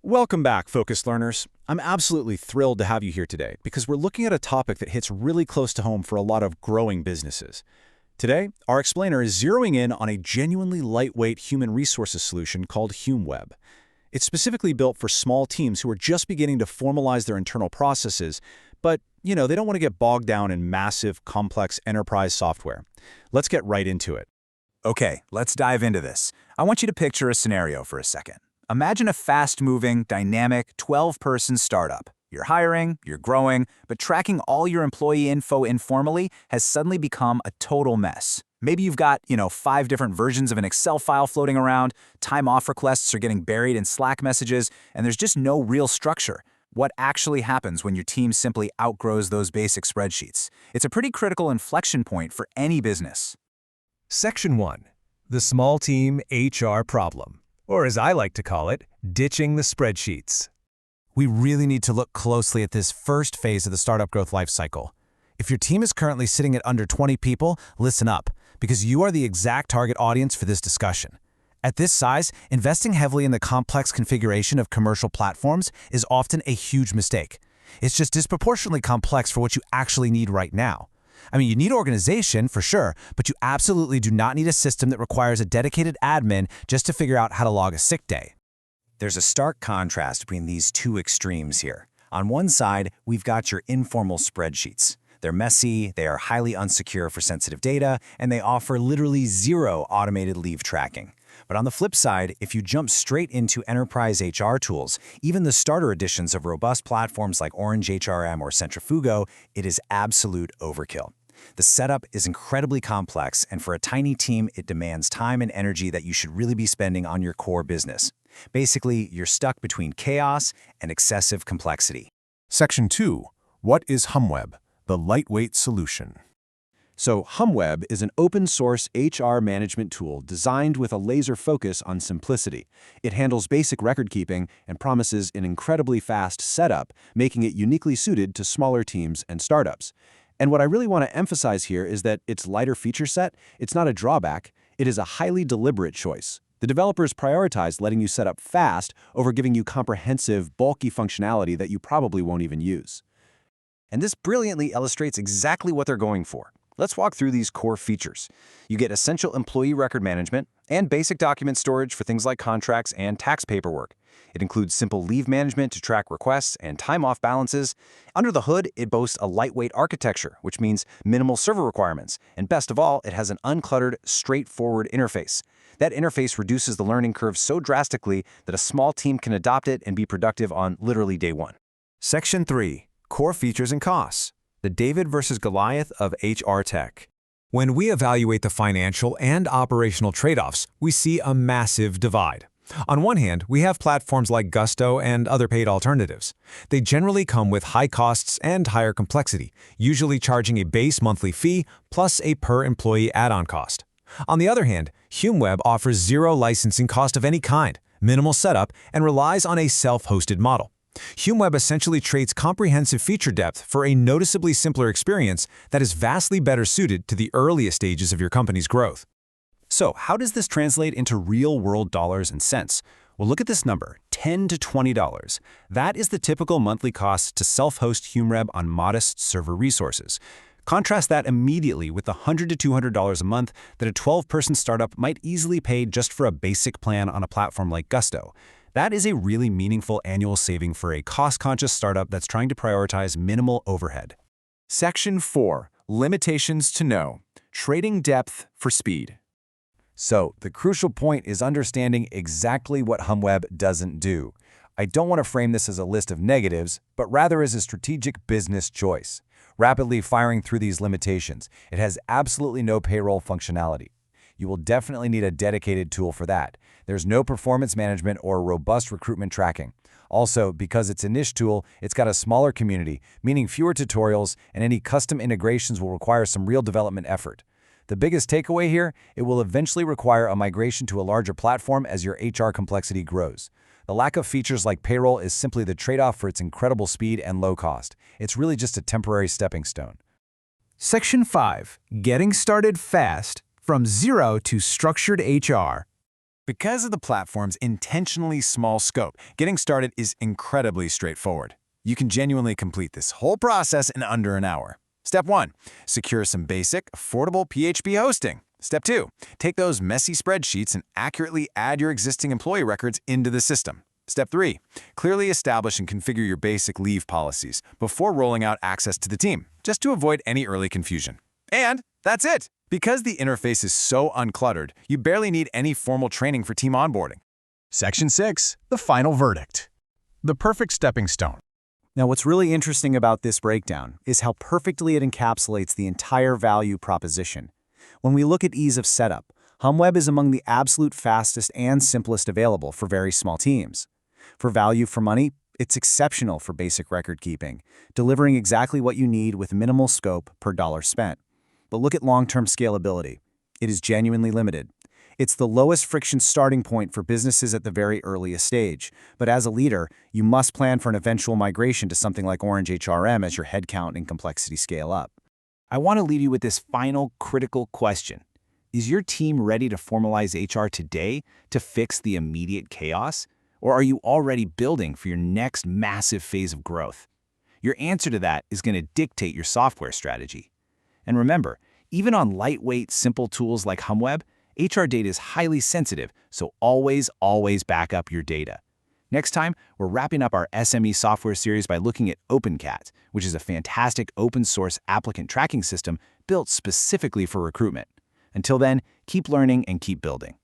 Welcome back, focused learners. I'm absolutely thrilled to have you here today because we're looking at a topic that hits really close to home for a lot of growing businesses. Today, our explainer is zeroing in on a genuinely lightweight human resources solution called Humweb. It's specifically built for small teams who are just beginning to formalize their internal processes, but, they don't want to get bogged down in massive, complex enterprise software. Let's get right into it. Okay, let's dive into this. I want you to picture a scenario for a second. Imagine a fast-moving, dynamic, 12-person startup. You're hiring, you're growing, but tracking all your employee info informally has suddenly become a total mess. Maybe you've got, 5 different versions of an Excel file floating around, time off requests are getting buried in Slack messages, and there's just no real structure. What actually happens when your team simply outgrows those basic spreadsheets? It's a pretty critical inflection point for any business. Section 1. The small team HR problem, or as I like to call it, ditching the spreadsheets. We really need to look closely at this first phase of the startup growth lifecycle. If your team is currently sitting at under 20 people, listen up, because you are the exact target audience for this discussion. At this size, investing heavily in the complex configuration of commercial platforms is often a huge mistake. It's just disproportionately complex for what you actually need right now. You need organization, for sure, but you absolutely do not need a system that requires a dedicated admin just to figure out how to log a sick day. There's a stark contrast between these two extremes here. On one side, we've got your informal spreadsheets. They're messy, they are highly unsecure for sensitive data, and they offer literally zero automated leave tracking. But on the flip side, if you jump straight into enterprise HR tools, even the starter editions of robust platforms like Orange HRM or Centrifugo, it is absolute overkill. The setup is incredibly complex, and for a tiny team, it demands time and energy that you should really be spending on your core business. Basically, you're stuck between chaos and excessive complexity. Section 2. What is Humweb? The lightweight solution. So Humweb is an open-source HR management tool designed with a laser focus on simplicity. It handles basic record-keeping and promises an incredibly fast setup, making it uniquely suited to smaller teams and startups. And what I really want to emphasize here is that its lighter feature set, it's not a drawback, it is a highly deliberate choice. The developers prioritized letting you set up fast over giving you comprehensive, bulky functionality that you probably won't even use. And this brilliantly illustrates exactly what they're going for. Let's walk through these core features. You get essential employee record management and basic document storage for things like contracts and tax paperwork. It includes simple leave management to track requests and time-off balances. Under the hood, it boasts a lightweight architecture, which means minimal server requirements. And best of all, it has an uncluttered, straightforward interface. That interface reduces the learning curve so drastically that a small team can adopt it and be productive on literally day one. Section 3. Core features and costs. The David versus Goliath of HR tech. When we evaluate the financial and operational trade-offs, we see a massive divide. On one hand, we have platforms like Gusto and other paid alternatives. They generally come with high costs and higher complexity, usually charging a base monthly fee plus a per-employee add-on cost. On the other hand, Humweb offers zero licensing cost of any kind, minimal setup, and relies on a self-hosted model. Humweb essentially trades comprehensive feature depth for a noticeably simpler experience that is vastly better suited to the earliest stages of your company's growth. So how does this translate into real-world dollars and cents? Well, look at this number, $10 to $20. That is the typical monthly cost to self-host Humweb on modest server resources. Contrast that immediately with the $100 to $200 a month that a 12-person startup might easily pay just for a basic plan on a platform like Gusto. That is a really meaningful annual saving for a cost-conscious startup that's trying to prioritize minimal overhead. Section 4. Limitations to know. Trading depth for speed. So, the crucial point is understanding exactly what Humweb doesn't do. I don't want to frame this as a list of negatives, but rather as a strategic business choice. Rapidly firing through these limitations, it has absolutely no payroll functionality. You will definitely need a dedicated tool for that. There's no performance management or robust recruitment tracking. Also, because it's a niche tool, it's got a smaller community, meaning fewer tutorials, and any custom integrations will require some real development effort. The biggest takeaway here, it will eventually require a migration to a larger platform as your HR complexity grows. The lack of features like payroll is simply the trade-off for its incredible speed and low cost. It's really just a temporary stepping stone. Section 5. Getting started fast from zero to structured HR. Because of the platform's intentionally small scope, getting started is incredibly straightforward. You can genuinely complete this whole process in under an hour. Step 1. Secure some basic, affordable PHP hosting. Step 2. Take those messy spreadsheets and accurately add your existing employee records into the system. Step 3. Clearly establish and configure your basic leave policies before rolling out access to the team, just to avoid any early confusion. And that's it! Because the interface is so uncluttered, you barely need any formal training for team onboarding. Section 6. The final verdict. The perfect stepping stone. Now, what's really interesting about this breakdown is how perfectly it encapsulates the entire value proposition. When we look at ease of setup, Humweb is among the absolute fastest and simplest available for very small teams. For value for money, it's exceptional for basic record keeping, delivering exactly what you need with minimal scope per dollar spent. But look at long-term scalability. It is genuinely limited. It's the lowest friction starting point for businesses at the very earliest stage. But as a leader, you must plan for an eventual migration to something like Orange HRM as your headcount and complexity scale up. I want to leave you with this final critical question. Is your team ready to formalize HR today to fix the immediate chaos? Or are you already building for your next massive phase of growth? Your answer to that is going to dictate your software strategy. And remember, even on lightweight, simple tools like Humweb, HR data is highly sensitive, so always back up your data. Next time, we're wrapping up our SME software series by looking at OpenCat, which is a fantastic open-source applicant tracking system built specifically for recruitment. Until then, keep learning and keep building.